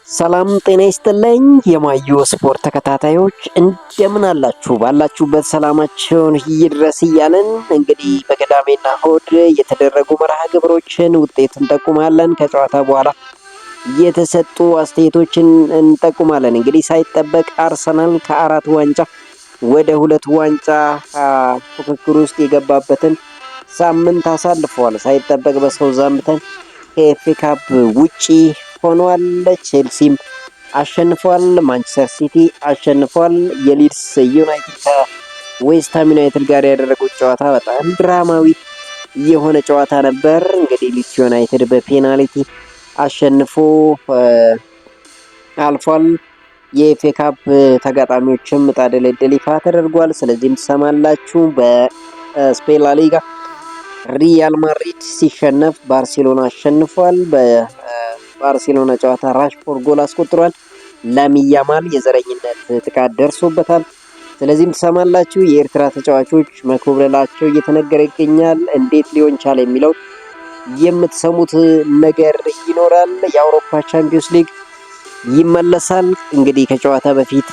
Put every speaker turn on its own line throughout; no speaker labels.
ሰላም ጤና ይስጥልኝ የማዮ ስፖርት ተከታታዮች እንደምን አላችሁ? ባላችሁበት ሰላማችሁን ይድረስ እያለን እንግዲህ በቅዳሜና እሁድ የተደረጉ መርሃ ግብሮችን ውጤት እንጠቁማለን። ከጨዋታ በኋላ የተሰጡ አስተያየቶችን እንጠቁማለን። እንግዲህ ሳይጠበቅ አርሰናል ከ4 ዋንጫ ወደ 2 ዋንጫ ፉክክር ውስጥ የገባበትን ሳምንት አሳልፈዋል። ሳይጠበቅ በሳውዛምፕተን ከኤፍኤ ካፕ ውጪ ሆኗል። ቼልሲም አሸንፏል። ማንቸስተር ሲቲ አሸንፏል። የሊድስ ዩናይትድ ከዌስትሃም ዩናይትድ ጋር ያደረጉት ጨዋታ በጣም ድራማዊ የሆነ ጨዋታ ነበር። እንግዲህ ሊድስ ዩናይትድ በፔናልቲ አሸንፎ አልፏል። የኤፍኤ ካፕ ተጋጣሚዎችም ዕጣ ድልድል ይፋ ተደርጓል። ስለዚህም ትሰማላችሁ። በስፔን ላ ሊጋ ሪያል ማድሪድ ሲሸነፍ ባርሴሎና አሸንፏል። በባርሴሎና ጨዋታ ራሽፎርድ ጎል አስቆጥሯል። ላሚን ያማል የዘረኝነት ጥቃት ደርሶበታል። ስለዚህም ትሰማላችሁ። የኤርትራ ተጫዋቾች መኮብለላቸው እየተነገረ ይገኛል። እንዴት ሊሆን ቻለ የሚለው የምትሰሙት ነገር ይኖራል። የአውሮፓ ቻምፒዮንስ ሊግ ይመለሳል። እንግዲህ ከጨዋታ በፊት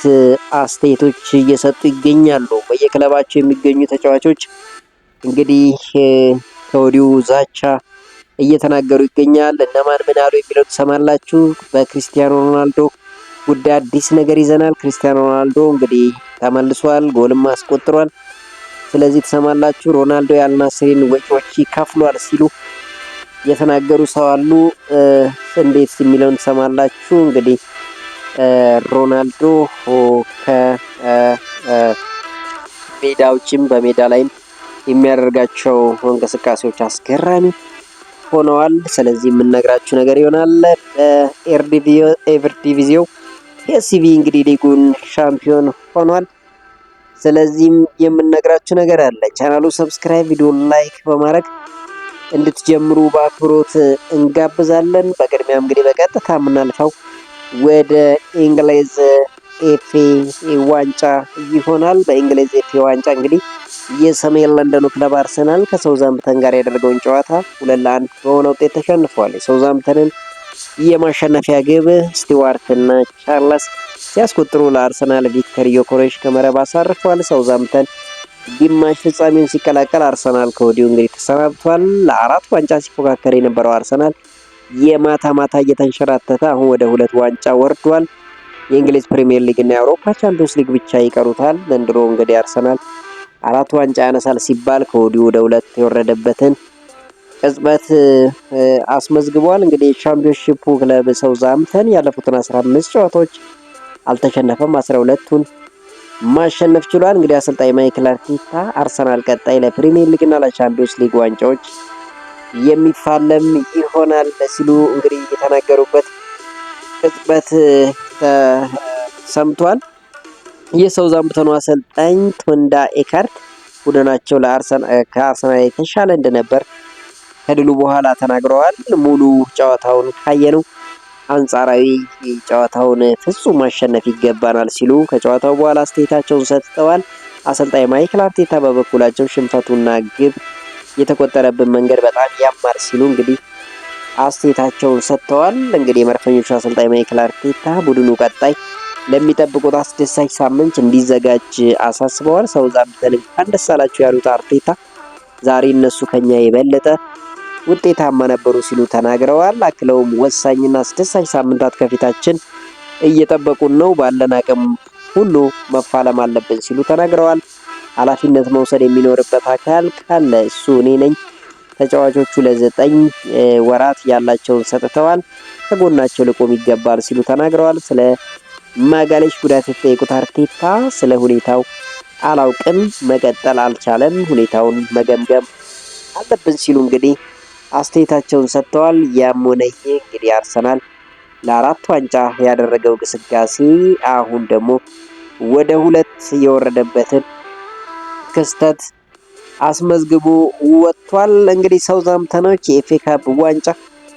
አስተያየቶች እየሰጡ ይገኛሉ። በየክለባቸው የሚገኙ ተጫዋቾች እንግዲህ ከወዲሁ ዛቻ እየተናገሩ ይገኛል። እነማን ምን አሉ የሚለው ትሰማላችሁ። በክርስቲያኖ ሮናልዶ ጉዳይ አዲስ ነገር ይዘናል። ክርስቲያኖ ሮናልዶ እንግዲህ ተመልሷል፣ ጎልም አስቆጥሯል። ስለዚህ ትሰማላችሁ። ሮናልዶ የአልናስሪን ወጪዎች ይከፍሏል ሲሉ የተናገሩ ሰው አሉ። እንዴት የሚለውን ትሰማላችሁ። እንግዲህ ሮናልዶ ከሜዳ ውጭም በሜዳ ላይም የሚያደርጋቸው እንቅስቃሴዎች አስገራሚ ሆነዋል። ስለዚህ የምነግራችሁ ነገር ይሆናል። በኤቨርዲቪዚዮ ፒኤስቪ እንግዲህ ሊጉን ሻምፒዮን ሆኗል። ስለዚህም የምነግራችሁ ነገር አለ። ቻናሉ ሰብስክራይብ፣ ቪዲዮ ላይክ በማድረግ እንድትጀምሩ በአክብሮት እንጋብዛለን። በቅድሚያ እንግዲህ በቀጥታ የምናልፈው ወደ እንግሊዝ ኤፍኤ ዋንጫ ይሆናል። በእንግሊዝ ኤፍኤ ዋንጫ እንግዲህ የሰሜን ለንደኑ ክለብ አርሰናል ከሳውዛምፕተን ጋር ያደረገውን ጨዋታ 2-1 በሆነ ውጤት ተሸንፏል። የሳውዛምፕተንን የማሸነፊያ ግብ ስቲዋርት እና ቻርለስ ሲያስቆጥሩ ለአርሰናል ቪክተር ዮኮሬሽ ከመረብ አሳርፏል። ሳውዛምፕተን ግማሽ ፍጻሜውን ሲቀላቀል አርሰናል ከወዲሁ እንግዲህ ተሰናብቷል። ለ4 ዋንጫ ሲፎካከር የነበረው አርሰናል የማታ ማታ እየተንሸራተተ አሁን ወደ 2 ዋንጫ ወርዷል። የእንግሊዝ ፕሪሚየር ሊግ እና የአውሮፓ ቻምፒዮንስ ሊግ ብቻ ይቀሩታል። ዘንድሮ እንግዲህ አርሰናል 4 ዋንጫ ያነሳል ሲባል ከወዲሁ ወደ 2 የወረደበትን ቅጽበት አስመዝግቧል። እንግዲህ ቻምፒዮንሺፑ ክለብ ሳውዛምፕተን ያለፉትን 15 ጨዋታዎች አልተሸነፈም፣ 12ቱን ማሸነፍ ችሏል። እንግዲህ አሰልጣኝ ማይክል አርቴታ አርሰናል ቀጣይ ለፕሪሚየር ሊግ እና ለቻምፒዮንስ ሊግ ዋንጫዎች የሚፋለም ይሆናል ሲሉ እንግዲህ የተናገሩበት ቅጽበት ተሰምቷል። የሳውዛምፕተኑ አሰልጣኝ ቶንዳ ኤካርት ቡድናቸው ከአርሰናል የተሻለ እንደነበር ከድሉ በኋላ ተናግረዋል። ሙሉ ጨዋታውን ካየነው አንጻራዊ ጨዋታውን ፍጹም ማሸነፍ ይገባናል ሲሉ ከጨዋታው በኋላ አስተያየታቸውን ሰጥተዋል። አሰልጣኝ ማይክል አርቴታ በበኩላቸው ሽንፈቱና ግብ የተቆጠረብን መንገድ በጣም ያማር ሲሉ እንግዲህ አስተያየታቸውን ሰጥተዋል። እንግዲህ የመድፈኞቹ አሰልጣኝ ማይክል አርቴታ ቡድኑ ቀጣይ ለሚጠብቁት አስደሳች ሳምንት እንዲዘጋጅ አሳስበዋል። ሳውዛምፕተን እንኳን ደስ አላችሁ ያሉት አርቴታ ዛሬ እነሱ ከኛ የበለጠ ውጤታማ ነበሩ ሲሉ ተናግረዋል። አክለውም ወሳኝና አስደሳች ሳምንታት ከፊታችን እየጠበቁን ነው፣ ባለን አቅም ሁሉ መፋለም አለብን ሲሉ ተናግረዋል። ኃላፊነት መውሰድ የሚኖርበት አካል ካለ እሱ እኔ ነኝ። ተጫዋቾቹ ለ9 ወራት ያላቸውን ሰጥተዋል፣ ከጎናቸው ልቆም ይገባል ሲሉ ተናግረዋል። ስለ ማጋሌሽ ጉዳት የተጠየቁት አርቴታ ስለ ሁኔታው አላውቅም፣ መቀጠል አልቻለም፣ ሁኔታውን መገምገም አለብን ሲሉ እንግዲህ አስተያየታቸውን ሰጥተዋል። ያም ሆነ ይህ እንግዲህ አርሰናል ለ4 ዋንጫ ያደረገው ግስጋሴ አሁን ደግሞ ወደ 2 የወረደበትን ክስተት አስመዝግቦ ወጥቷል። እንግዲህ ሳውዛምፕተኖች የኤፍኤ ካፕ ዋንጫ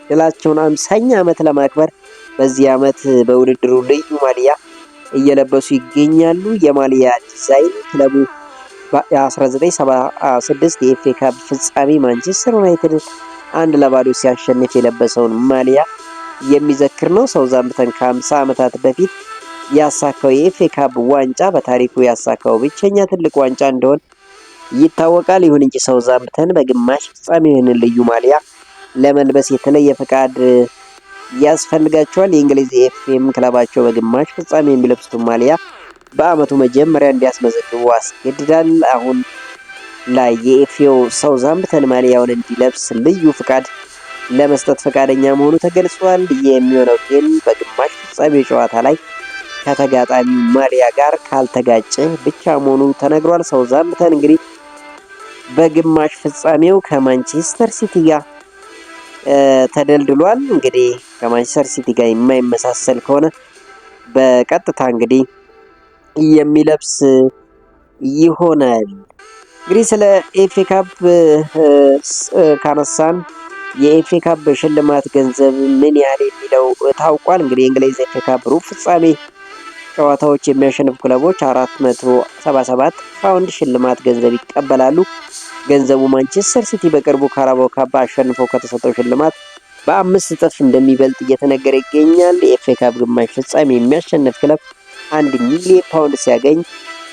ድላቸውን 50ኛ ዓመት ለማክበር በዚህ ዓመት በውድድሩ ልዩ ማሊያ እየለበሱ ይገኛሉ። የማሊያ ዲዛይን ክለቡ በ1976 የኤፍኤ ካፕ ፍጻሜ ማንቸስተር ዩናይትድ 1-0 ሲያሸንፍ የለበሰውን ማሊያ የሚዘክር ነው። ሳውዛምፕተን ከ50 ዓመታት በፊት ያሳካው የኤፍኤ ካፕ ዋንጫ በታሪኩ ያሳካው ብቸኛ ትልቅ ዋንጫ እንደሆነ ይታወቃል። ይሁን እንጂ ሳውዛምፕተን በግማሽ ፍጻሜ ይህንን ልዩ ማሊያ ለመልበስ የተለየ ፈቃድ ያስፈልጋቸዋል። የእንግሊዝ የኤፍኤም ክለባቸው በግማሽ ፍጻሜ የሚለብሱትን ማሊያ በአመቱ መጀመሪያ እንዲያስመዘግቡ አስገድዳል። አሁን ላይ የኤፍኤው ሳውዛምፕተን ማሊያውን እንዲለብስ ልዩ ፍቃድ ለመስጠት ፈቃደኛ መሆኑ ተገልጿል። የሚሆነው ግን በግማሽ ፍጻሜ ጨዋታ ላይ ከተጋጣሚ ማሊያ ጋር ካልተጋጨ ብቻ መሆኑ ተነግሯል። ሳውዛምፕተን እንግዲህ በግማሽ ፍጻሜው ከማንቸስተር ሲቲ ጋር ተደልድሏል። እንግዲህ ከማንቸስተር ሲቲ ጋር የማይመሳሰል ከሆነ በቀጥታ እንግዲህ የሚለብስ ይሆናል። እንግዲህ ስለ ኤፍኤ ካፕ ካነሳን የኤፍኤ ካፕ ሽልማት ገንዘብ ምን ያህል የሚለው ታውቋል። እንግዲህ የእንግሊዝ ኤፍኤ ካፕ ሩብ ፍጻሜ ጨዋታዎች የሚያሸንፉ ክለቦች 477 ፓውንድ ሽልማት ገንዘብ ይቀበላሉ። ገንዘቡ ማንቸስተር ሲቲ በቅርቡ ካራባኦ ካፕ አሸንፎ ከተሰጠው ሽልማት በ5 እጥፍ እንደሚበልጥ እየተነገረ ይገኛል። የኤፍኤ ካፕ ግማሽ ፍጻሜ የሚያሸንፍ ክለብ 1 ሚሊዮን ፓውንድ ሲያገኝ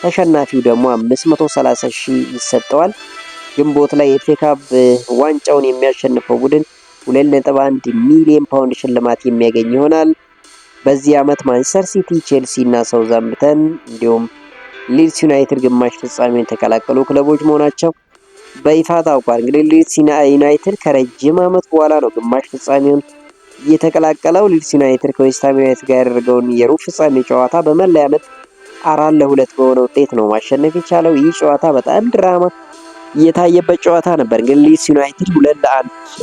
ተሸናፊው ደግሞ 530,000 ይሰጠዋል። ግንቦት ላይ የኤፍኤ ካፕ ዋንጫውን የሚያሸንፈው ቡድን 2.1 ሚሊዮን ፓውንድ ሽልማት የሚያገኝ ይሆናል። በዚህ ዓመት ማንቸስተር ሲቲ፣ ቼልሲ እና ሳውዛምፕተን እንዲሁም ሊድስ ዩናይትድ ግማሽ ፍጻሜውን የተቀላቀሉ ክለቦች መሆናቸው በይፋ ታውቋል። እንግዲህ ሊድስ ዩናይትድ ከረጅም ዓመት በኋላ ነው ግማሽ ፍጻሜውን የተቀላቀለው። ሊድስ ዩናይትድ ከዌስትሃም ዩናይትድ ጋር ያደረገውን የሩብ ፍጻሜ ጨዋታ በመለያ ምት 4-2 በሆነ ውጤት ነው ማሸነፍ የቻለው። ይህ ጨዋታ በጣም ድራማ የታየበት ጨዋታ ነበር። እንግዲህ ሊድስ ዩናይትድ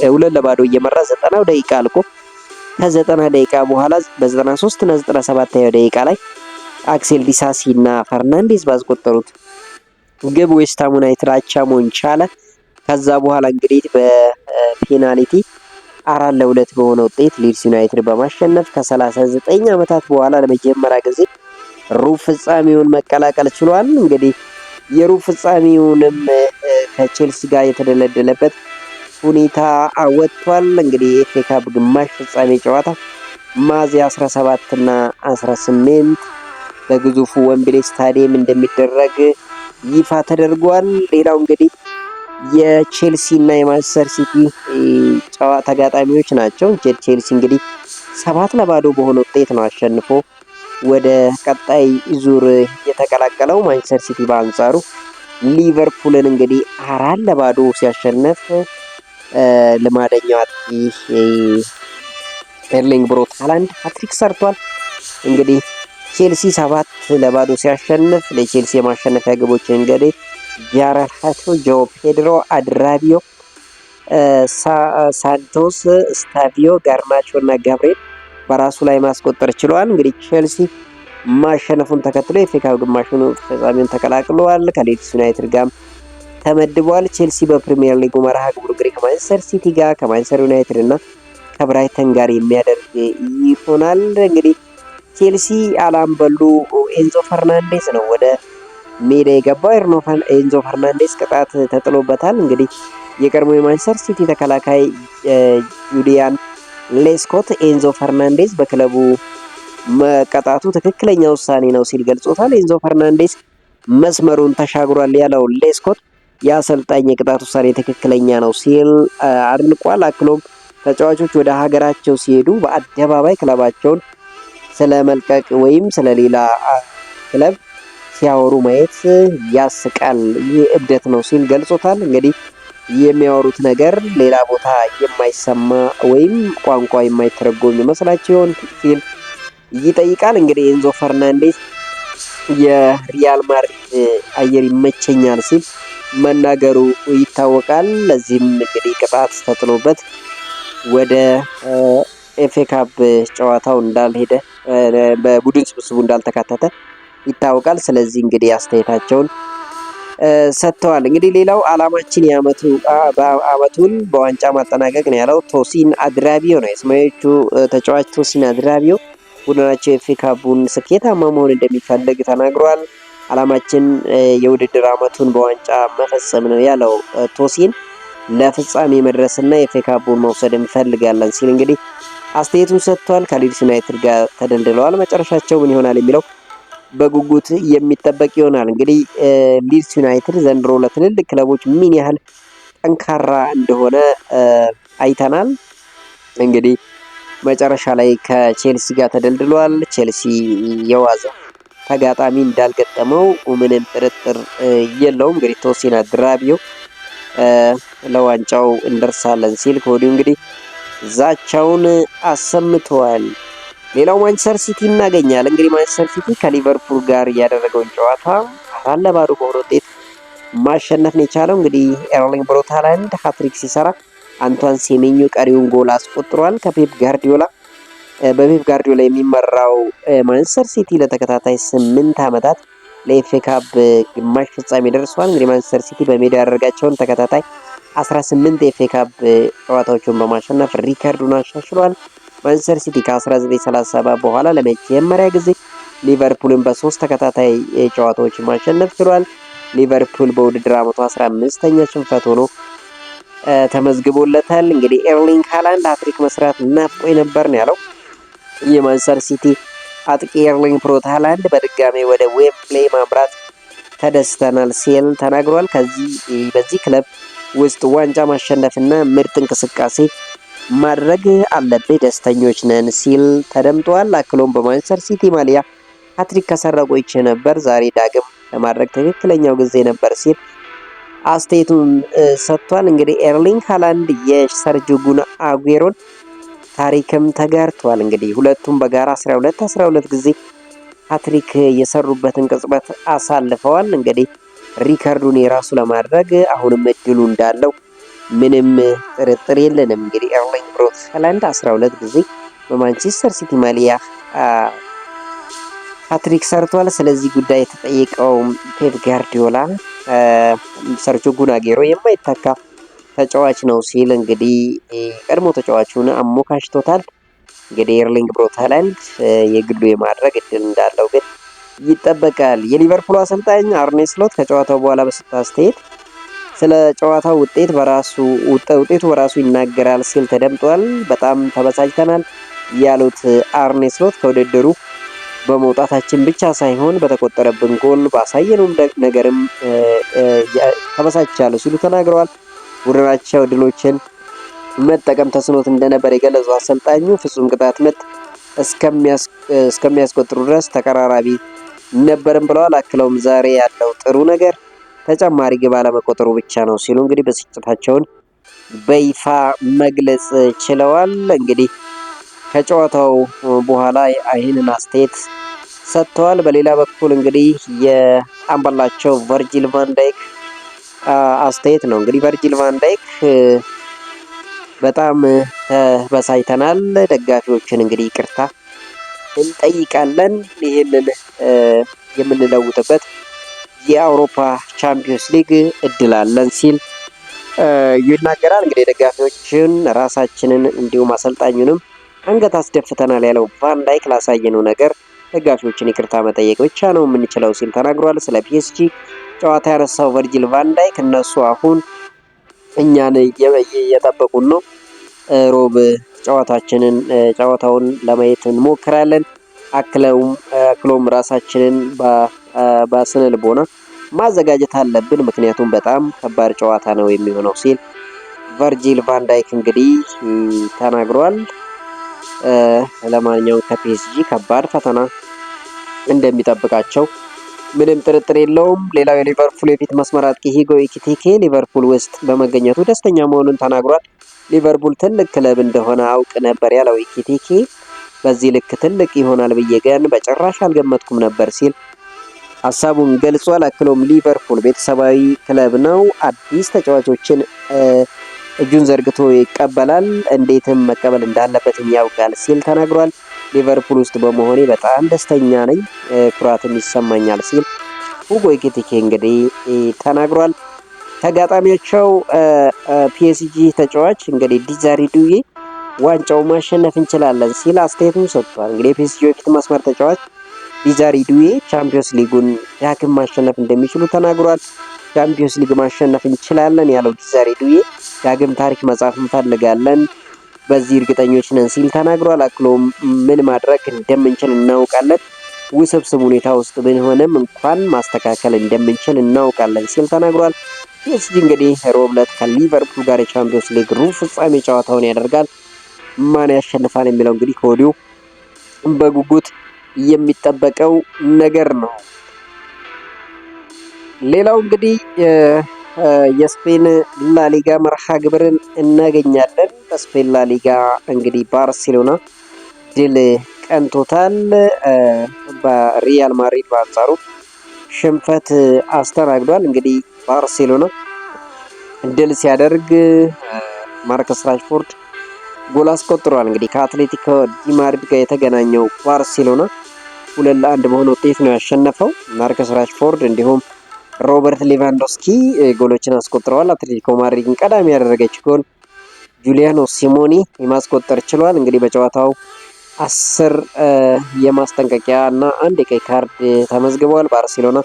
2-0 እየመራ 90 ደቂቃ አልቆ ከ90 ደቂቃ በኋላ በ93 እና 97 ደቂቃ ላይ አክሴል ዲሳሲ እና ፈርናንዴዝ ባስቆጠሩት ግብ ዌስትሃም ዩናይትድ አቻ መሆን ቻለ። ከዛ በኋላ እንግዲህ በፔናልቲ 4-2 በሆነ ውጤት ሊድስ ዩናይትድ በማሸነፍ ከ39 ዓመታት በኋላ ለመጀመሪያ ጊዜ ሩብ ፍጻሜውን መቀላቀል ችሏል። እንግዲህ የሩብ ፍጻሜውንም ከቼልሲ ጋር የተደለደለበት ሁኔታ ወጥቷል። እንግዲህ የኤፍኤ ካፕ ግማሽ ፍጻሜ ጨዋታ ሚያዝያ 17 እና 18 በግዙፉ ዌምብሌይ ስታዲየም እንደሚደረግ ይፋ ተደርጓል። ሌላው እንግዲህ የቼልሲ እና የማንቸስተር ሲቲ ተጋጣሚዎች ናቸው። ቼልሲ እንግዲህ 7-0 በሆነ ውጤት ነው አሸንፎ ወደ ቀጣይ ዙር የተቀላቀለው። ማንቸስተር ሲቲ በአንጻሩ ሊቨርፑልን እንግዲህ 4-0 ሲያሸነፍ ልማደኛው አጥቂ ኤርሊንግ ብሮት ሃላንድ ሃትሪክ ሰርቷል። እንግዲህ ቼልሲ 7-0 ሲያሸንፍ ለቼልሲ የማሸነፊያ ግቦችን እንግዲህ ጃረድ ሃቶ፣ ጆ ፔድሮ፣ አድራቢዮ፣ ሳንቶስ፣ ስታቪዮ፣ ጋርናቾ እና ገብርኤል በራሱ ላይ ማስቆጠር ችሏል። እንግዲህ ቼልሲ ማሸነፉን ተከትሎ የኤፍኤ ካፕ ግማሹን ፍጻሜውን ተቀላቅሏል። ከሊድስ ዩናይትድ ጋር ተመድቧል። ቼልሲ በፕሪሚየር ሊጉ መርሃ ግብሩ እንግዲህ ከማንቸስተር ሲቲ ጋር ከማንቸስተር ዩናይትድ እና ከብራይተን ጋር የሚያደርግ ይሆናል። እንግዲህ ቼልሲ አላምበሉ ኤንዞ ፈርናንዴዝ ነው ወደ ሜዳ የገባው። ኤንዞ ፈርናንዴዝ ቅጣት ተጥሎበታል። እንግዲህ የቀድሞ የማንቸስተር ሲቲ ተከላካይ ጁሊያን ሌስኮት ኤንዞ ፈርናንዴዝ በክለቡ መቀጣቱ ትክክለኛ ውሳኔ ነው ሲል ገልጾታል። ኤንዞ ፈርናንዴዝ መስመሩን ተሻግሯል ያለው ሌስኮት የአሰልጣኝ የቅጣት ውሳኔ ትክክለኛ ነው ሲል አድንቋል። አክሎም ተጫዋቾች ወደ ሀገራቸው ሲሄዱ በአደባባይ ክለባቸውን ስለመልቀቅ ወይም ስለሌላ ክለብ ሲያወሩ ማየት ያስቃል፣ ይህ እብደት ነው ሲል ገልጾታል። እንግዲህ የሚያወሩት ነገር ሌላ ቦታ የማይሰማ ወይም ቋንቋ የማይተረጎም ይመስላቸው ይሆን ሲል ይጠይቃል። እንግዲህ ኤንዞ ፈርናንዴዝ የሪያል ማድሪድ አየር ይመቸኛል ሲል መናገሩ ይታወቃል። ለዚህም እንግዲህ ቅጣት ተጥሎበት ወደ ኤፍኤ ካፕ ጨዋታው እንዳልሄደ በቡድን ስብስቡ እንዳልተካተተ ይታወቃል። ስለዚህ እንግዲህ አስተያየታቸውን ሰጥተዋል። እንግዲህ ሌላው አላማችን አመቱን በዋንጫ ማጠናቀቅ ነው ያለው ቶሲን አድራቢዮ ነው። የሰማያዊዎቹ ተጫዋች ቶሲን አድራቢዮ ቡድናቸው የኤፍኤ ካፑን ስኬታማ መሆን እንደሚፈልግ ተናግሯል። አላማችን የውድድር አመቱን በዋንጫ መፈጸም ነው ያለው ቶሲን ለፍጻሜ መድረስና የኤፍኤ ካፑን መውሰድ እንፈልጋለን ሲል እንግዲህ አስተያየቱን ሰጥቷል። ከሊድስ ዩናይትድ ጋር ተደልድለዋል። መጨረሻቸው ምን ይሆናል የሚለው በጉጉት የሚጠበቅ ይሆናል። እንግዲህ ሊድስ ዩናይትድ ዘንድሮ ለትልልቅ ክለቦች ምን ያህል ጠንካራ እንደሆነ አይተናል። እንግዲህ መጨረሻ ላይ ከቼልሲ ጋር ተደልድሏል። ቼልሲ የዋዛ ተጋጣሚ እንዳልገጠመው ምንም ጥርጥር የለውም። እንግዲህ ቶሲና ድራቢዮ ለዋንጫው እንደርሳለን ሲል ከወዲሁ እንግዲህ ዛቻውን አሰምተዋል። ሌላው ማንቸስተር ሲቲ እናገኛለን። እንግዲህ ማንቸስተር ሲቲ ከሊቨርፑል ጋር ያደረገውን ጨዋታ 4-0 በሆነ ውጤት ማሸነፍ ነው የቻለው። እንግዲህ ኤርሊንግ ብራውት ሃላንድ ሃትሪክ ሲሰራ አንቷን ሴሜኞ ቀሪውን ጎል አስቆጥሯል። በፔፕ ጋርዲዮላ የሚመራው ማንቸስተር ሲቲ ለተከታታይ 8 ዓመታት ለኤፍኤ ካፕ ግማሽ ፍጻሜ ደርሷል። እንግዲህ ማንቸስተር ሲቲ በሜዳ ያደረጋቸውን ተከታታይ 18 የኤፍኤ ካፕ ጨዋታዎችን በማሸነፍ ሪከርዱን አሻሽሏል። ማንቸስተር ሲቲ ከ1937 በኋላ ለመጀመሪያ ጊዜ ሊቨርፑልን በ3 ተከታታይ ጨዋታዎች ማሸነፍ ችሏል። ሊቨርፑል በውድድር ዓመቱ 15ኛ ሽንፈት ሆኖ ተመዝግቦለታል። እንግዲህ ኤርሊንግ ሃላንድ ሃትሪክ መስራት ናፍቆኝ ነበር ነው ያለው። የማንቸስተር ሲቲ አጥቂ ኤርሊንግ ብራውት ሃላንድ በድጋሚ ወደ ዌምብሌይ ማምራት ተደስተናል ሲል ተናግሯል። በዚህ ክለብ ውስጥ ዋንጫ ማሸነፍና ምርጥ እንቅስቃሴ ማድረግ አለብህ፣ ደስተኞች ነን ሲል ተደምጧል። አክሎም በማንቸስተር ሲቲ ማሊያ ሃትሪክ ከሰራ ቆይቼ ነበር፣ ዛሬ ዳግም ለማድረግ ትክክለኛው ጊዜ ነበር ሲል አስተያየቱን ሰጥቷል። እንግዲህ ኤርሊንግ ሃላንድ የሰርጂዮ አጉዌሮን ታሪክም ተጋርቷል። እንግዲህ ሁለቱም በጋራ 12 ጊዜ ሃትሪክ የሰሩበትን ቅጽበት አሳልፈዋል። እንግዲህ ሪከርዱን የራሱ ለማድረግ አሁንም እድሉ እንዳለው ምንም ጥርጥር የለንም። እንግዲህ ኤርሊንግ ብራውት ሃላንድ 12 ጊዜ በማንቸስተር ሲቲ ማሊያ ሃትሪክ ሰርቷል። ስለዚህ ጉዳይ የተጠየቀው ፔፕ ጋርዲዮላ ሰርጂዮ አጉዌሮ የማይተካ ተጫዋች ነው ሲል እንግዲህ ቀድሞ ተጫዋቹን አሞካሽቶታል። እንግዲህ ኤርሊንግ ብራውት ሃላንድ የግሉ የማድረግ እድል እንዳለው ግን ይጠበቃል። የሊቨርፑል አሰልጣኝ አርኔ ስሎት ከጨዋታው በኋላ በሰጠው አስተያየት ስለ ጨዋታው ውጤቱ በራሱ ይናገራል ሲል ተደምጧል። በጣም ተበሳጭተናል ያሉት አርኔ ስሎት ከውድድሩ በመውጣታችን ብቻ ሳይሆን በተቆጠረብን ጎል ባሳየነው ነገርም ተበሳጭቻለሁ ሲሉ ተናግረዋል። ቡድናቸው ድሎችን መጠቀም ተስኖት እንደነበር የገለጹ አሰልጣኙ ፍጹም ቅጣት ምት እስከሚያስቆጥሩ ድረስ ተቀራራቢ ነበርም ብለዋል። አክለውም ዛሬ ያለው ጥሩ ነገር ተጨማሪ ግብ አለመቆጠሩ ብቻ ነው ሲሉ እንግዲህ ብስጭታቸውን በይፋ መግለጽ ችለዋል። እንግዲህ ከጨዋታው በኋላ ይህንን አስተያየት ሰጥተዋል። በሌላ በኩል እንግዲህ የአምበላቸው ቨርጂል ቫን ዳይክ አስተያየት ነው። እንግዲህ ቨርጂል ቫን ዳይክ በጣም ተበሳጭተናል፣ ደጋፊዎችን እንግዲህ ይቅርታ እንጠይቃለን፣ ይህንን የምንለውጥበት የአውሮፓ ቻምፒዮንስ ሊግ እድል አለን ሲል ይናገራል። እንግዲህ ደጋፊዎችን ራሳችንን እንዲሁም አሰልጣኙንም አንገት አስደፍተናል ያለው ቫን ዳይክ ላሳየነው ነገር ደጋፊዎችን ይቅርታ መጠየቅ ብቻ ነው የምንችለው ሲል ተናግሯል። ስለ ፒኤስጂ ጨዋታ ያነሳው ቨርጂል ቫን ዳይክ እነሱ አሁን እኛን እየጠበቁን ነው፣ ሮብ ጨዋታውን ለማየት እንሞክራለን። አክሎም ራሳችንን በስነ ልቦና ማዘጋጀት አለብን፣ ምክንያቱም በጣም ከባድ ጨዋታ ነው የሚሆነው ሲል ቨርጂል ቫን ዳይክ እንግዲህ ተናግሯል። ለማንኛውም ከፒኤስጂ ከባድ ፈተና እንደሚጠብቃቸው ምንም ጥርጥር የለውም። ሌላው የሊቨርፑል የፊት መስመር አጥቂ ሂጎ ኢኪቲኬ ሊቨርፑል ውስጥ በመገኘቱ ደስተኛ መሆኑን ተናግሯል። ሊቨርፑል ትልቅ ክለብ እንደሆነ አውቅ ነበር ያለው ኢኪቲኬ በዚህ ልክ ትልቅ ይሆናል ብዬ ግን በጭራሽ አልገመትኩም ነበር ሲል ሀሳቡን ገልጿል። አክሎም ሊቨርፑል ቤተሰባዊ ክለብ ነው፣ አዲስ ተጫዋቾችን እጁን ዘርግቶ ይቀበላል፣ እንዴትም መቀበል እንዳለበትም ያውቃል ሲል ተናግሯል። ሊቨርፑል ውስጥ በመሆኔ በጣም ደስተኛ ነኝ፣ ኩራትም ይሰማኛል ሲል ሁጎ ኢኪቲኬ እንግዲህ ተናግሯል። ተጋጣሚያቸው ፒኤስጂ ተጫዋች እንግዲህ ዲዛሪ ዱዌ ዋንጫው ማሸነፍ እንችላለን ሲል አስተያየቱን ሰጥቷል። እንግዲህ የፒኤስጂ የፊት መስመር ተጫዋች ዲዛሪ ዱዌ ቻምፒዮንስ ሊጉን ዳግም ማሸነፍ እንደሚችሉ ተናግሯል። ቻምፒዮንስ ሊግ ማሸነፍ እንችላለን ያለው ዲዛሪ ዱዌ ዳግም ታሪክ መጻፍ እንፈልጋለን፣ በዚህ እርግጠኞች ነን ሲል ተናግሯል። አክሎም ምን ማድረግ እንደምንችል እናውቃለን፣ ውስብስብ ሁኔታ ውስጥ ብንሆንም እንኳን ማስተካከል እንደምንችል እናውቃለን ሲል ተናግሯል። ፒኤስጂ እንግዲህ ሮብ ዕለት ከሊቨርፑል ጋር የቻምፒዮንስ ሊግ ሩብ ፍጻሜ ጨዋታውን ያደርጋል። ማን ያሸንፋል የሚለው እንግዲህ ከወዲሁ በጉጉት የሚጠበቀው ነገር ነው። ሌላው እንግዲህ የስፔን ላሊጋ መርሃ ግብርን እናገኛለን። በስፔን ላሊጋ እንግዲህ ባርሴሎና ድል ቀንቶታል። በሪያል ማድሪድ በአንጻሩ ሽንፈት አስተናግዷል። እንግዲህ ባርሴሎና ድል ሲያደርግ ማርከስ ራሽፎርድ ጎል አስቆጥሯል። እንግዲህ ከአትሌቲኮ ዲ ማድሪድ ጋር የተገናኘው ባርሴሎና 2-1 በሆነ ውጤት ነው ያሸነፈው። ማርከስ ራሽፎርድ እንዲሁም ሮበርት ሌቫንዶስኪ ጎሎችን አስቆጥረዋል። አትሌቲኮ ማድሪድን ቀዳሚ ያደረገች ጎል ጁሊያኖ ሲሞኒ የማስቆጠር ችሏል። እንግዲህ በጨዋታው 10 የማስጠንቀቂያ እና 1 የቀይ ካርድ ተመዝግበዋል። ባርሴሎና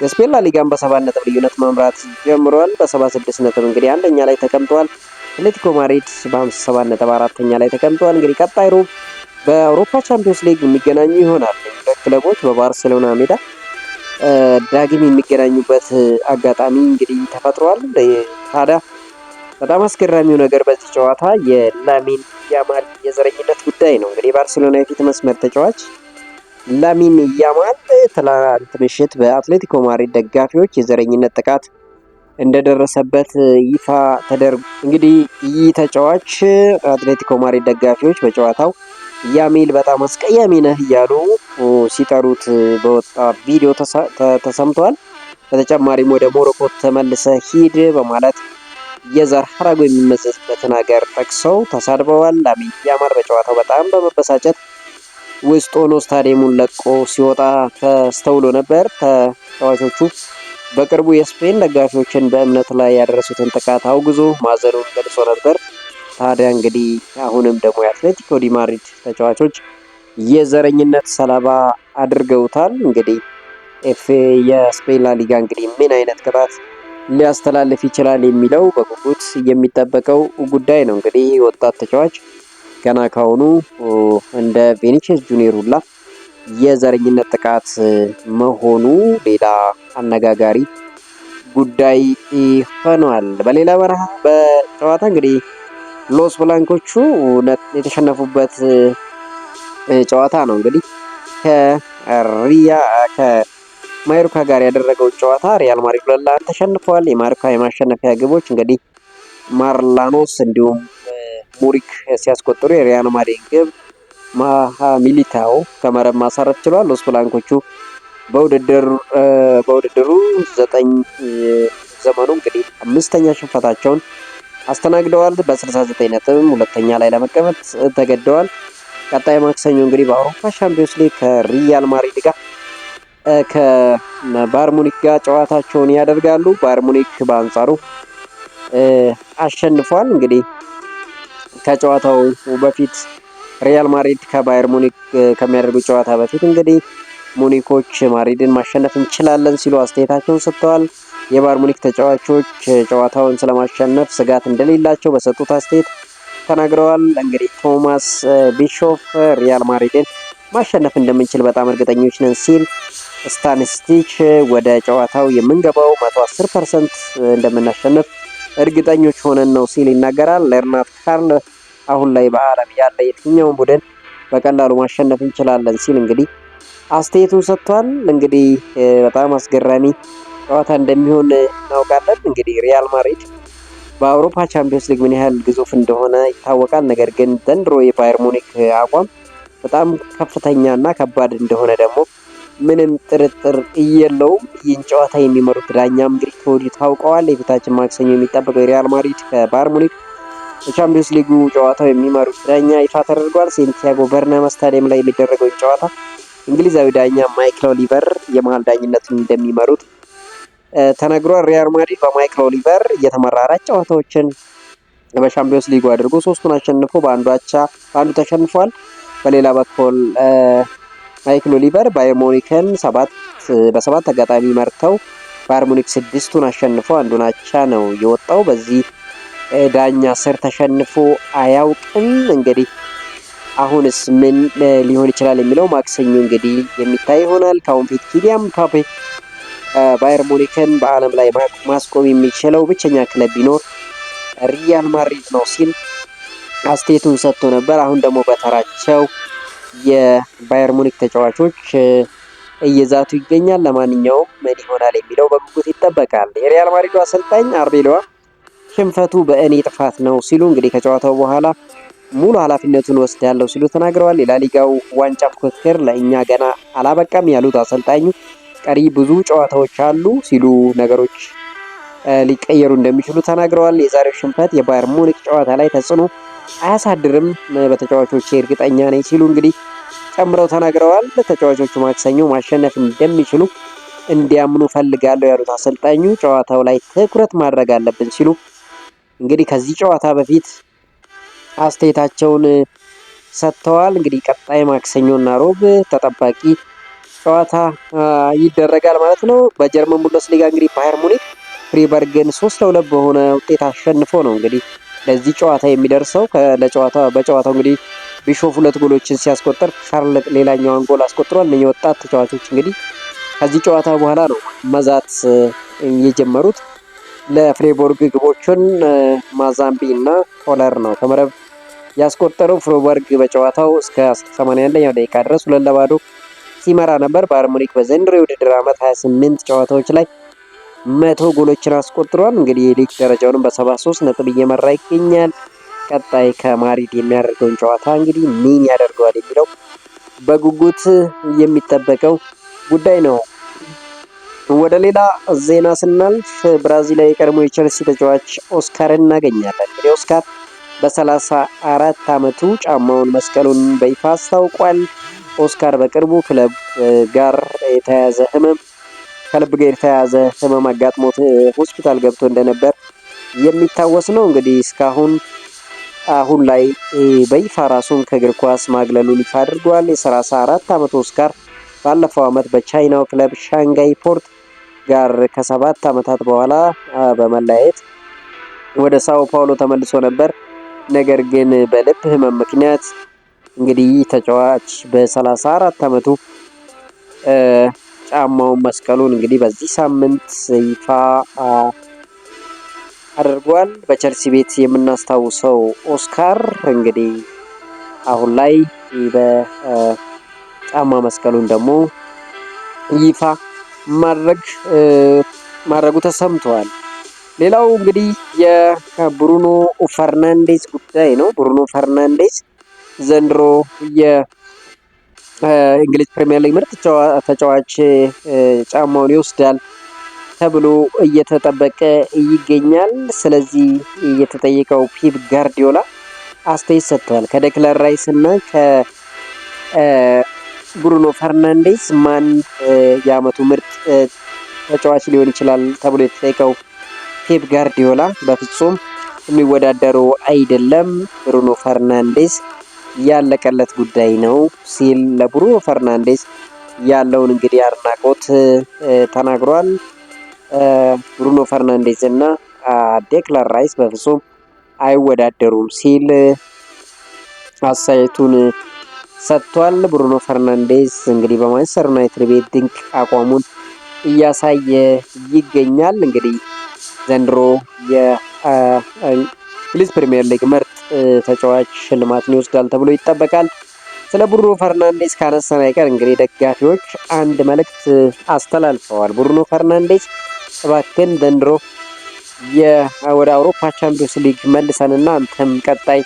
የስፔን ላሊጋን በ7 ነጥብ ልዩነት መምራት ጀምሯል። በ76 ነጥብ እንግዲህ አንደኛ ላይ ተቀምጧል። አትሌቲኮ ማድሪድ በ57 ነጥብ አራተኛ ላይ ተቀምጧል። እንግዲህ ቀጣይ ሩብ በአውሮፓ ቻምፒዮንስ ሊግ የሚገናኙ ይሆናል። ሁለት ክለቦች በባርሴሎና ሜዳ ዳግም የሚገናኙበት አጋጣሚ እንግዲህ ተፈጥሯል። ታዲያ በጣም አስገራሚው ነገር በዚህ ጨዋታ የላሚን ያማል የዘረኝነት ጉዳይ ነው። እንግዲህ የባርሴሎና የፊት መስመር ተጫዋች ላሚን ያማል ትላንት ምሽት በአትሌቲኮ ማድሪድ ደጋፊዎች የዘረኝነት ጥቃት እንደደረሰበት ይፋ ተደርጎ እንግዲህ ይህ ተጫዋች አትሌቲኮ ማድሪድ ደጋፊዎች በጨዋታው ያሚል በጣም አስቀያሚ ነህ እያሉ ሲጠሩት በወጣ ቪዲዮ ተሰምቷል። በተጨማሪም ወደ ሞሮኮ ተመልሰ ሂድ በማለት የዘር ሐረጉ የሚመዘዝበትን ሀገር ጠቅሰው ተሳድበዋል። ላሚን ያማል በጨዋታው በጣም በመበሳጨት ውስጥ ሆኖ ስታዲየሙን ለቆ ሲወጣ ተስተውሎ ነበር። ተጫዋቾቹ በቅርቡ የስፔን ደጋፊዎችን በእምነት ላይ ያደረሱትን ጥቃት አውግዞ ማዘኑን ገልጾ ነበር። ታዲያ እንግዲህ አሁንም ደግሞ የአትሌቲኮ ዲ ማድሪድ ተጫዋቾች የዘረኝነት ሰለባ አድርገውታል። እንግዲህ የስፔን ላሊጋ እንግዲህ ምን አይነት ቅጣት ሊያስተላልፍ ይችላል የሚለው በጉጉት የሚጠበቀው ጉዳይ ነው። እንግዲህ ወጣት ተጫዋች ገና ካሁኑ እንደ ቬኒሲየስ ጁኒየር ሁላ የዘረኝነት ጥቃት መሆኑ ሌላ አነጋጋሪ ጉዳይ ሆኗል። በሌላ በጨዋታ እንግዲህ ሎስ ብላንኮቹ የተሸነፉበት ጨዋታ ነው። እንግዲህ ከማዮርካ ጋር ያደረገው ጨዋታ ሪያል ማድሪድ 2-1 ተሸንፈዋል። የማዮርካ የማሸነፊያ ግቦች እንግዲህ ማርላኖስ እንዲሁም ሙሪክ ሲያስቆጥሩ የሪያል ማድሪድ ግብ ሚሊታው ከመረብ ማሳረፍ ችሏል። ሎስ ብላንኮቹ በውድድሩ 9 ዘመኑ እንግዲህ 5ኛ ሽንፈታቸውን አስተናግደዋል። በ69 ነጥብ ሁለተኛ ላይ ለመቀመጥ ተገደዋል። ቀጣይ ማክሰኞ እንግዲህ በአውሮፓ ሻምፒዮንስ ሊግ ከሪያል ማድሪድ ጋር ከባየር ሙኒክ ጋር ጨዋታቸውን ያደርጋሉ። ባየር ሙኒክ በአንጻሩ አሸንፏል። እንግዲህ ከጨዋታው በፊት ሪያል ማድሪድ ከባየር ሙኒክ ከሚያደርጉት ጨዋታ በፊት እንግዲህ ሙኒኮች ማድሪድን ማሸነፍ እንችላለን ሲሉ አስተያየታቸውን ሰጥተዋል። የባየር ሙኒክ ተጫዋቾች ጨዋታውን ስለማሸነፍ ስጋት እንደሌላቸው በሰጡት አስተያየት ተናግረዋል። እንግዲህ ቶማስ ቢሾፍ ሪያል ማድሪድን ማሸነፍ እንደምንችል በጣም እርግጠኞች ነን ሲል፣ ስታንስቲች ወደ ጨዋታው የምንገባው 110% እንደምናሸንፍ እርግጠኞች ሆነን ነው ሲል ይናገራል። ለርናት ካርል አሁን ላይ በዓለም ያለ የትኛውን ቡድን በቀላሉ ማሸነፍ እንችላለን ሲል እንግዲህ አስተያየቱን ሰጥቷል። እንግዲህ በጣም አስገራሚ ጨዋታ እንደሚሆን እናውቃለን። እንግዲህ ሪያል ማድሪድ በአውሮፓ ቻምፒዮንስ ሊግ ምን ያህል ግዙፍ እንደሆነ ይታወቃል። ነገር ግን ዘንድሮ የባየር ሙኒክ አቋም በጣም ከፍተኛ እና ከባድ እንደሆነ ደግሞ ምንም ጥርጥር የለውም። ይህን ጨዋታ የሚመሩት ዳኛም እንግዲህ ከወዲሁ ታውቀዋል። የፊታችን ማክሰኞ የሚጠበቀው የሪያል ማድሪድ ከባየር ሙኒክ የቻምፒዮንስ ሊጉ ጨዋታው የሚመሩት ዳኛ ይፋ ተደርጓል። ሴንቲያጎ በርናባ ስታዲየም ላይ የሚደረገው ጨዋታ እንግሊዛዊ ዳኛ ማይክል ኦሊቨር የመሃል ዳኝነቱን እንደሚመሩት ተነግሯል። ሪያል ማድሪድ በማይክል ኦሊቨር እየተመራ 4 ጨዋታዎችን በቻምፒዮንስ ሊጉ አድርጎ 3ቱን አሸንፎ በአንዱ ተሸንፏል። በሌላ በኩል ማይክል ኦሊቨር ባየር ሙኒክን በ7 አጋጣሚ መርተው ባየር ሙኒክ 6ቱን አሸንፎ አንዱን አቻ ነው የወጣው። በዚህ ዳኛ ስር ተሸንፎ አያውቅም። እንግዲህ አሁንስ ምን ሊሆን ይችላል የሚለው ማክሰኞ እንግዲህ የሚታይ ይሆናል። ከአሁን ፊት ኪሊያን ምባፔ ባየር ሙኒክን በዓለም ላይ ማስቆም የሚችለው ብቸኛ ክለብ ቢኖር ሪያል ማድሪድ ነው ሲል አስተያየቱን ሰጥቶ ነበር። አሁን ደግሞ በተራቸው የባየር ሙኒክ ተጫዋቾች እየዛቱ ይገኛል። ለማንኛውም ምን ይሆናል የሚለው በጉጉት ይጠበቃል። የሪያል ማድሪዱ አሰልጣኝ አርቤሎዋ ሽንፈቱ በእኔ ጥፋት ነው ሲሉ እንግዲህ ከጨዋታው በኋላ ሙሉ ኃላፊነቱን ወስዳለሁ ሲሉ ተናግረዋል። የላሊጋው ዋንጫ ፉክክር ለእኛ ገና አላበቃም ያሉት አሰልጣኙ ቀሪ ብዙ ጨዋታዎች አሉ ሲሉ ነገሮች ሊቀየሩ እንደሚችሉ ተናግረዋል። የዛሬው ሽንፈት የባየር ሙኒክ ጨዋታ ላይ ተጽዕኖ አያሳድርም በተጫዋቾች እርግጠኛ ነኝ ሲሉ እንግዲህ ጨምረው ተናግረዋል። ተጫዋቾቹ ማክሰኞ ማሸነፍ እንደሚችሉ እንዲያምኑ ፈልጋለሁ ያሉት አሰልጣኙ ጨዋታው ላይ ትኩረት ማድረግ አለብን ሲሉ እንግዲህ ከዚህ ጨዋታ በፊት አስተያየታቸውን ሰጥተዋል። እንግዲህ ቀጣይ ማክሰኞና ሮብ ተጠባቂ ጨዋታ ይደረጋል ማለት ነው። በጀርመን ቡንደስሊጋ እንግዲህ ባየር ሙኒክ ፍሪበርግን 3-2 በሆነ ውጤት አሸንፎ ነው እንግዲህ ለዚህ ጨዋታ የሚደርሰው። በጨዋታው እንግዲህ ቢሾፍ 2 ጎሎችን ሲያስቆጥር ሻርል ሌላኛውን ጎል አስቆጥሯል። እነኚህ ወጣት ተጫዋቾች እንግዲህ ከዚህ ጨዋታ በኋላ ነው መዛት የጀመሩት። ለፍሬቦርግ ግቦቹን ማዛምቢ እና ኮለር ነው ከመረብ ያስቆጠረው። ፍሬቦርግ በጨዋታው እስከ 81ኛው ደቂቃ ድረስ 2-0 ሲመራ ነበር። ባየር ሙኒክ በዘንድሮ የውድድር ዓመት 28 ጨዋታዎች ላይ 100 ጎሎችን አስቆጥሯል። እንግዲህ የሊግ ደረጃውንም በ73 ነጥብ እየመራ ይገኛል። ቀጣይ ከማድሪድ የሚያደርገውን ጨዋታ እንግዲህ ምን ያደርገዋል የሚለው በጉጉት የሚጠበቀው ጉዳይ ነው። ወደ ሌላ ዜና ስናልፍ ብራዚላዊ የቀድሞ የቸልሲ ተጫዋች ኦስካርን እናገኛለን። እንግዲህ ኦስካር በ34 ዓመቱ ጫማውን መስቀሉን በይፋ አስታውቋል። ኦስካር በቅርቡ ከልብ ጋር የተያያዘ ህመም አጋጥሞት ሆስፒታል ገብቶ እንደነበር የሚታወስ ነው። እንግዲህ እስካሁን አሁን ላይ በይፋ ራሱን ከእግር ኳስ ማግለሉን ይፋ አድርጓል። የ34 ዓመቱ ኦስካር ባለፈው ዓመት በቻይናው ክለብ ሻንጋይ ፖርት ጋር ከ7 ዓመታት በኋላ በመለያየት ወደ ሳኦ ፓውሎ ተመልሶ ነበር። ነገር ግን በልብ ህመም ምክንያት እንግዲህ ተጫዋች በ34 ዓመቱ ጫማውን መስቀሉን እንግዲህ በዚህ ሳምንት ይፋ አድርጓል። በቸልሲ ቤት የምናስታውሰው ኦስካር እንግዲህ አሁን ላይ በጫማ መስቀሉን ደግሞ ይፋ ማድረጉ ተሰምቷል። ሌላው እንግዲህ የብሩኖ ፈርናንዴዝ ጉዳይ ነው። ብሩኖ ፈርናንዴዝ ዘንድሮ የእንግሊዝ ፕሪሚየር ሊግ ምርጥ ተጫዋች ጫማውን ይወስዳል ተብሎ እየተጠበቀ ይገኛል። ስለዚህ የተጠየቀው ፔፕ ጋርዲዮላ አስተያየት ሰጥቷል። ከዴክላን ራይስ እና ከብሩኖ ፈርናንዴዝ ማን የዓመቱ ምርጥ ተጫዋች ሊሆን ይችላል ተብሎ የተጠየቀው ፔፕ ጋርዲዮላ በፍጹም የሚወዳደሩ አይደለም፣ ብሩኖ ፈርናንዴዝ ያለቀለት ጉዳይ ነው ሲል ለብሩኖ ፈርናንዴዝ ያለውን እንግዲህ አድናቆት ተናግሯል። ብሩኖ ፈርናንዴዝ እና ዴክላን ራይስ በፍጹም አይወዳደሩም ሲል አስተያየቱን ሰጥቷል። ብሩኖ ፈርናንዴዝ እንግዲህ በማንቸስተር ዩናይትድ ቤት ድንቅ አቋሙን እያሳየ ይገኛል። እንግዲህ ዘንድሮ የእንግሊዝ ፕሪሚየር ሊግ ምርጥ ተጫዋች ሽልማትን ይወስዳል ተብሎ ይጠበቃል። ስለ ብሩኖ ፈርናንዴዝ ካነሳን አይቀር እንግዲህ ደጋፊዎች አንድ መልእክት አስተላልፈዋል። ብሩኖ ፈርናንዴዝ እባክህን ዘንድሮ ወደ አውሮፓ ቻምፒዮንስ ሊግ መልሰንና አንተም ቀጣይ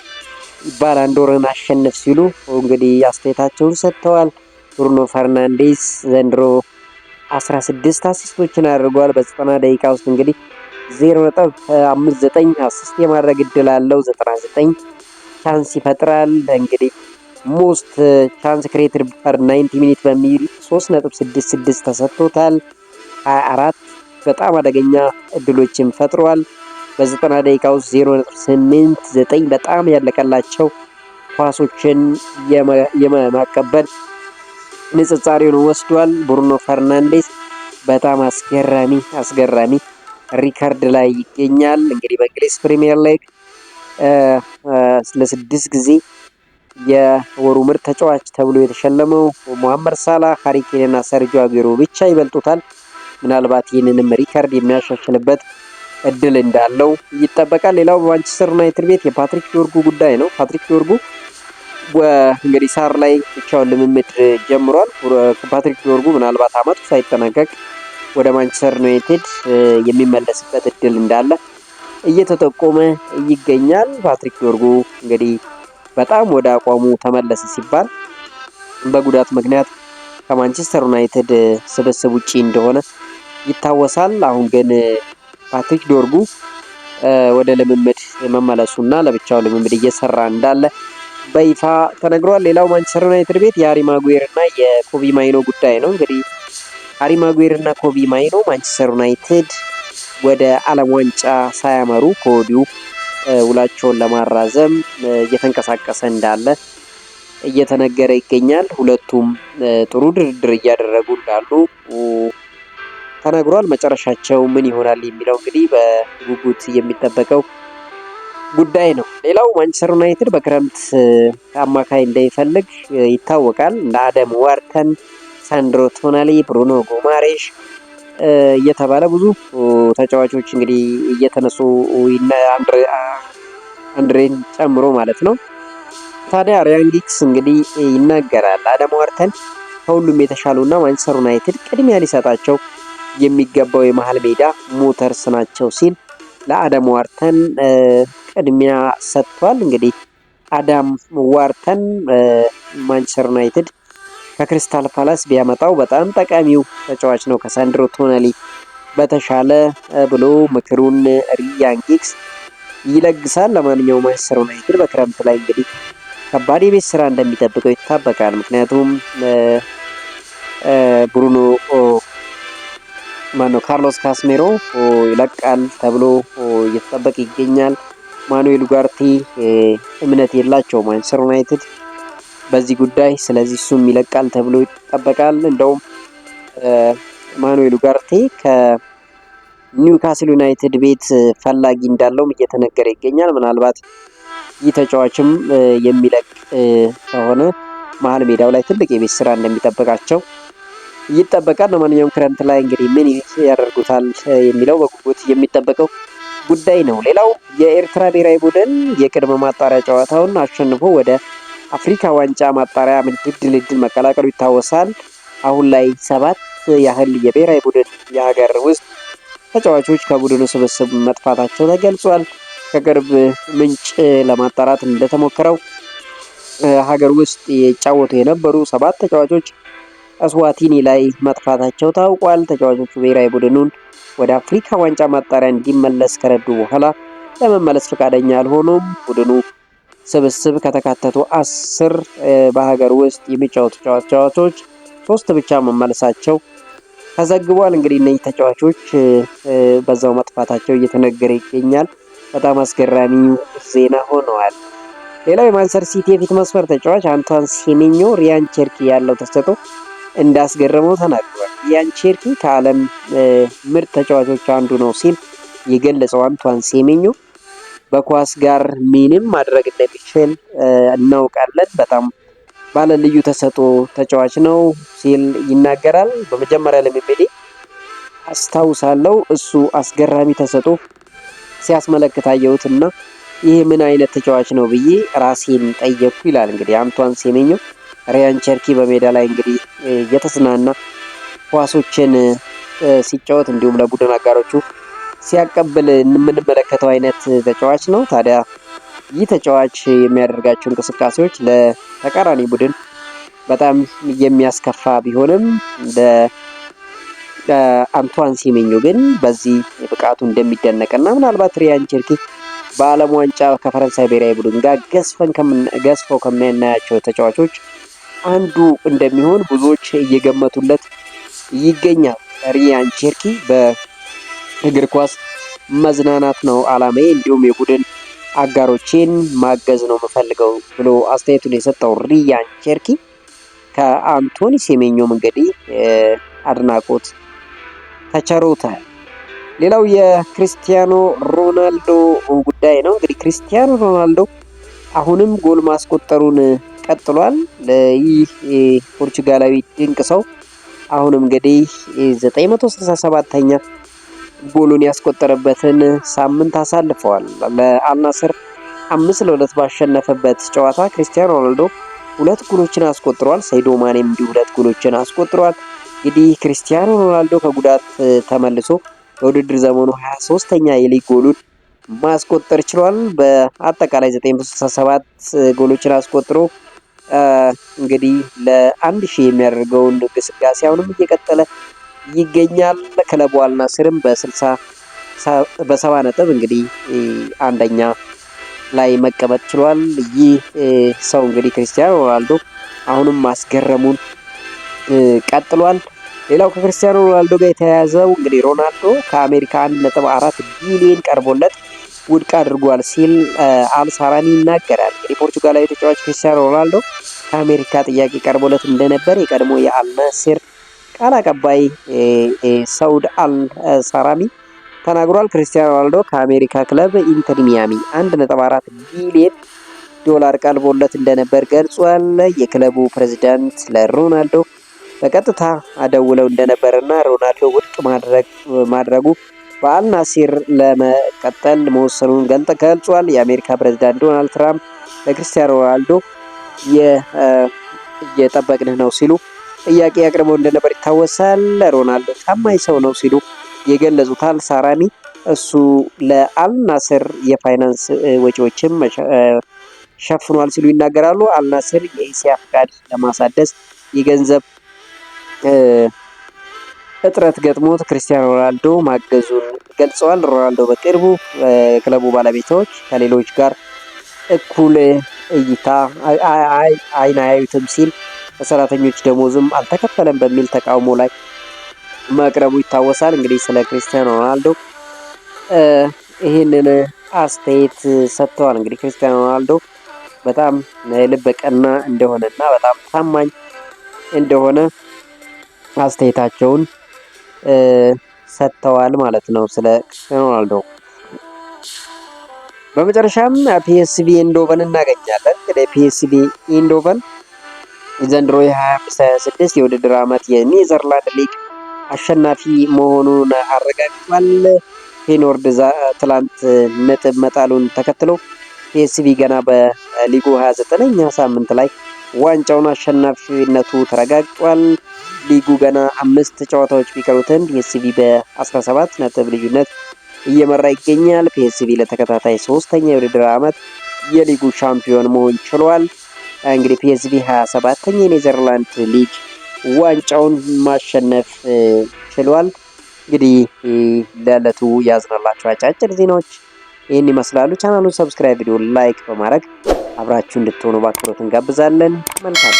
ባላንዶርን አሸንፍ ሲሉ እንግዲህ አስተያየታቸውን ሰጥተዋል። ብሩኖ ፈርናንዴዝ ዘንድሮ 16 አሲስቶችን አድርጓል። በ90 ደቂቃ ውስጥ እንግዲህ 0.59 አሲስት የማድረግ እድል አለው። 99 ቻንስ ይፈጥራል። እንግዲህ ሞስት ቻንስ ክሬትድ ፐር 90 ሚኒት በሚል 3.66 ተሰጥቶታል። 24 በጣም አደገኛ እድሎችን ፈጥሯል። በ90 ደቂቃ ውስጥ 0.89 በጣም ያለቀላቸው ኳሶችን የማቀበል ንጽጻሬውን ወስዷል። ብሩኖ ፈርናንዴዝ በጣም አስገራሚ ሪከርድ ላይ ይገኛል። እንግዲህ በእንግሊዝ ፕሪሚየር ሊግ ለ6 ጊዜ የወሩ ምርጥ ተጫዋች ተብሎ የተሸለመው ሙሐመድ ሳላህ፣ ሃሪ ኬን እና ሰርጂዮ አጉዌሮ ብቻ ይበልጡታል። ምናልባት ይህንንም ሪከርድ የሚያሻሽልበት እድል እንዳለው ይጠበቃል። ሌላው በማንቸስተር ዩናይትድ ቤት የፓትሪክ ዶርጉ ጉዳይ ነው። ፓትሪክ ዶርጉ እንግዲህ ሳር ላይ ብቻውን ልምምድ ጀምሯል። ፓትሪክ ዶርጉ ምናልባት አመቱ ሳይጠናቀቅ ወደ ማንቸስተር ዩናይትድ የሚመለስበት እድል እንዳለ እየተጠቆመ ይገኛል። ፓትሪክ ዶርጉ እንግዲህ በጣም ወደ አቋሙ ተመለሰ ሲባል በጉዳት ምክንያት ከማንቸስተር ዩናይትድ ስብስብ ውጪ እንደሆነ ይታወሳል። አሁን ግን ፓትሪክ ዶርጉ ወደ ልምምድ መመለሱና ለብቻው ልምምድ እየሰራ እንዳለ በይፋ ተነግሯል። ሌላው ማንቸስተር ዩናይትድ ቤት የሃሪ ማጉዌር እና የኮቢ ማይኖ ጉዳይ ነው። እንግዲህ ሃሪ ማጉዌር እና ኮቢ ማይኖ ማንቸስተር ዩናይትድ ወደ ዓለም ዋንጫ ሳያመሩ ከወዲሁ ውላቸውን ለማራዘም እየተንቀሳቀሰ እንዳለ እየተነገረ ይገኛል። ሁለቱም ጥሩ ድርድር እያደረጉ እንዳሉ ተነግሯል። መጨረሻቸው ምን ይሆናል የሚለው እንግዲህ በጉጉት የሚጠበቀው ጉዳይ ነው። ሌላው ማንቸስተር ዩናይትድ በክረምት አማካይ እንደሚፈልግ ይታወቃል። እንደ አደም ዋርተን፣ ሳንድሮ ቶናሊ፣ ብሩኖ ጎማሬሽ እየተባለ ብዙ ተጫዋቾች እንግዲህ እየተነሱ አንድሬን ጨምሮ ማለት ነው። ታዲያ ራያን ጊግስ እንግዲህ ይናገራል። አደም ዋርተን ከሁሉም የተሻሉና ማንቸስተር ዩናይትድ ቅድሚያ ሊሰጣቸው የሚገባው የመሃል ሜዳ ሞተርስ ናቸው ሲል ለአደም ዋርተን ቅድሚያ ሰጥቷል። እንግዲህ አዳም ዋርተን ማንቸስተር ዩናይትድ ከክሪስታል ፓላስ ቢያመጣው በጣም ጠቃሚው ተጫዋች ነው ከሳንድሮ ቶናሊ በተሻለ ብሎ ምክሩን ራያን ጊግስ ይለግሳል። ለማንኛውም ማንቸስተር ዩናይትድ በክረምት ላይ እንግዲህ ከባድ የቤት ስራ እንደሚጠብቀው ይታበቃል። ምክንያቱም ብሩኖ ካርሎስ ካስሜሮ ይለቃል ተብሎ እየተጠበቀ ይገኛል። ማኑኤል ኡጋርቴ እምነት የላቸው ማንቸስተር ዩናይትድ በዚህ ጉዳይ፣ ስለዚህ እሱም ይለቃል ተብሎ ይጠበቃል። እንደውም ማኑኤል ኡጋርቴ ከኒውካስል ዩናይትድ ቤት ፈላጊ እንዳለውም እየተነገረ ይገኛል። ምናልባት ይህ ተጫዋችም የሚለቅ ከሆነ መሀል ሜዳው ላይ ትልቅ የቤት ስራ እንደሚጠበቃቸው ይጠበቃል። ለማንኛውም ክረምት ላይ እንግዲህ ምን ያደርጉታል የሚለው በጉጉት የሚጠበቀው ጉዳይ ነው። ሌላው የኤርትራ ብሔራዊ ቡድን የቅድመ ማጣሪያ ጨዋታውን አሸንፎ ወደ አፍሪካ ዋንጫ ማጣሪያ ድልድል መቀላቀሉ ይታወሳል። አሁን ላይ 7 ያህል የብሔራዊ ቡድን የሀገር ውስጥ ተጫዋቾች ከቡድኑ ስብስብ መጥፋታቸው ተገልጿል። ከቅርብ ምንጭ ለማጣራት እንደተሞከረው ሀገር ውስጥ የጫወቱ የነበሩ 7 ተጫዋቾች እስዋቲኒ ላይ መጥፋታቸው ታውቋል። ተጫዋቾቹ ብሔራዊ ቡድኑን ወደ አፍሪካ ዋንጫ ማጣሪያ እንዲመለስ ከረዱ በኋላ ለመመለስ ፈቃደኛ አልሆኑም። ቡድኑ ስብስብ ከተካተቱ 10 በሀገር ውስጥ የሚጫወቱ ተጫዋቾች 3 ብቻ መመለሳቸው ተዘግቧል። እንግዲህ እነዚህ ተጫዋቾች በዛው መጥፋታቸው እየተነገረ ይገኛል። በጣም አስገራሚ ዜና ሆነዋል። ሌላው የማንቸስተር ሲቲ የፊት መስመር ተጫዋች አንቷን ሴሜኞ ሪያን ቸርኪ ያለው ተሰጥኦ እንዳስገረመው ተናግሯል። ሪያን ቸርኪ ከዓለም ምርጥ ተጫዋቾች አንዱ ነው ሲል የገለጸው አንቷን ሴሜኞ በኳስ ጋር ምንም ማድረግ እንደሚችል እናውቃለን፣ በጣም ባለ ልዩ ተሰጥኦ ተጫዋች ነው ሲል ይናገራል። በመጀመሪያ ልምምዴ አስታውሳለሁ እሱ አስገራሚ ተሰጥኦ ሲያስመለክት አየሁትና ይህ ምን አይነት ተጫዋች ነው ብዬ ራሴን ጠየቅኩ ይላል። እንግዲህ አንቷን ሴሜኞ ሪያን ቸርኪ በሜዳ ላይ እንግዲህ እየተዝናና ኳሶችን ሲጫወት እንዲሁም ለቡድን አጋሮቹ ሲያቀብል የምንመለከተው አይነት ተጫዋች ነው። ታዲያ ይህ ተጫዋች የሚያደርጋቸው እንቅስቃሴዎች ለተቃራኒ ቡድን በጣም የሚያስከፋ ቢሆንም አንቷን ሴሜኞ ግን በዚህ ብቃቱ እንደሚደነቅና ምናልባት ሪያን ቸርኪ በዓለም ዋንጫ ከፈረንሳይ ብሔራዊ ቡድን ጋር ገዝፈው ከምናያቸው ተጫዋቾች አንዱ እንደሚሆን ብዙዎች እየገመቱለት ይገኛል። ሪያን ቸርኪ በእግር ኳስ መዝናናት ነው አላማዬ፣ እንዲሁም የቡድን አጋሮቼን ማገዝ ነው የምፈልገው ብሎ አስተያየቱን የሰጠው ሪያን ቸርኪ ከአንቶኒ ሴሜኞም እንግዲህ አድናቆት ተቸሮታል። ሌላው የክርስቲያኖ ሮናልዶ ጉዳይ ነው። እንግዲህ ክርስቲያኖ ሮናልዶ አሁንም ጎል ማስቆጠሩን ቀጥሏል። ይህ ፖርቹጋላዊ ድንቅ ሰው አሁንም እንግዲህ 967ኛ ጎሉን ያስቆጠረበትን ሳምንት አሳልፈዋል። ለአልናስር 5-2 ባሸነፈበት ጨዋታ ክርስቲያኖ ሮናልዶ 2 ጎሎችን አስቆጥሯል። ሰይዶ ማኔም እንዲሁ 2 ጎሎችን አስቆጥሯል። እንግዲህ ክርስቲያኖ ሮናልዶ ከጉዳት ተመልሶ በውድድር ዘመኑ 23ኛ የሊግ ጎሉን ማስቆጠር ችሏል። በአጠቃላይ 967 ጎሎችን አስቆጥሮ እንግዲህ ለ1000 የሚያደርገውን ግስጋሴ አሁንም እየቀጠለ ይገኛል። ክለቡ አልናስርም በ70 ነጥብ እንግዲህ አንደኛ ላይ መቀመጥ ችሏል። ይህ ሰው እንግዲህ ክርስቲያኖ ሮናልዶ አሁንም ማስገረሙን ቀጥሏል። ሌላው ከክርስቲያኖ ሮናልዶ ጋር የተያያዘው እንግዲህ ሮናልዶ ከአሜሪካ 1.4 ቢሊዮን ቀርቦለት ውድቅ አድርጓል ሲል አልሳራኒ ይናገራል። እንግዲህ ፖርቹጋላዊ ተጫዋች ክርስቲያኖ ሮናልዶ ከአሜሪካ ጥያቄ ቀርቦለት እንደነበር የቀድሞ የአልናስር ቃል አቀባይ ሰውድ አልሳራሚ ተናግሯል። ክርስቲያኖ ሮናልዶ ከአሜሪካ ክለብ ኢንተር ሚያሚ 1.4 ቢሊዮን ዶላር ቀርቦለት እንደነበር ገልጿል። የክለቡ ፕሬዝዳንት ለሮናልዶ በቀጥታ ደውለው እንደነበርና ሮናልዶ ውድቅ ማድረጉ በአልናስር ለመቀጠል መወሰኑን ገልጿል። የአሜሪካ ፕሬዝዳንት ዶናልድ ትራምፕ ለክርስቲያኖ ሮናልዶ እየጠበቅንህ ነው ሲሉ ጥያቄ አቅርበው እንደነበር ይታወሳል። ሮናልዶ ታማኝ ሰው ነው ሲሉ የገለጹታል ሳራሚ እሱ ለአልናስር የፋይናንስ ወጪዎችም ሸፍኗል ሲሉ ይናገራሉ። አልናስር የኢሲያ ፍቃድ ለማሳደስ የገንዘብ እጥረት ገጥሞት ክርስቲያኖ ሮናልዶ ማገዙን ገልጸዋል። ሮናልዶ በቅርቡ ክለቡ ባለቤቶች ከሌሎች ጋር እኩል እይታ አይን አያዩትም ሲል በሰራተኞች ደሞዝም አልተከፈለም በሚል ተቃውሞ ላይ መቅረቡ ይታወሳል። እንግዲህ ስለ ክርስቲያኖ ሮናልዶ ይህንን አስተያየት ሰጥተዋል። እንግዲህ ክርስቲያኖ ሮናልዶ በጣም ልበ ቀና እንደሆነና በጣም ታማኝ እንደሆነ አስተያየታቸውን ሰጥተዋል ማለት ነው ስለ ክርስቲያኖ ሮናልዶ። በመጨረሻም ፒኤስቪ ኢንዶቨን እናገኛለን። እንግዲህ ፒኤስቪ ኢንዶቨን ዘንድሮ የ25/26 የውድድር ዓመት የኔዘርላንድ ሊግ አሸናፊ መሆኑን አረጋግጧል። ፌኖርድ ትላንት ነጥብ መጣሉን ተከትሎ ፒኤስቪ ገና በሊጉ 29ኛ ሳምንት ላይ ዋንጫውን አሸናፊነቱ ተረጋግጧል። ሊጉ ገና 5 ጨዋታዎች ቢቀሩትም ፒኤስቪ በ17 ነጥብ ልዩነት እየመራ ይገኛል። ፒኤስቪ ለተከታታይ 3ኛ የውድድር ዓመት የሊጉ ሻምፒዮን መሆን ችሏል። እንግዲህ ፒኤስቪ 27ኛ የኔዘርላንድ ሊግ ዋንጫውን ማሸነፍ ችሏል። እንግዲህ ለዕለቱ ያዝናላችሁ አጫጭር ዜናዎች ይህን ይመስላሉ። ቻናሉን ሰብስክራይብ፣ ቪዲዮ ላይክ በማድረግ አብራችሁ እንድትሆኑ በአክብሮት እንጋብዛለን። መልካም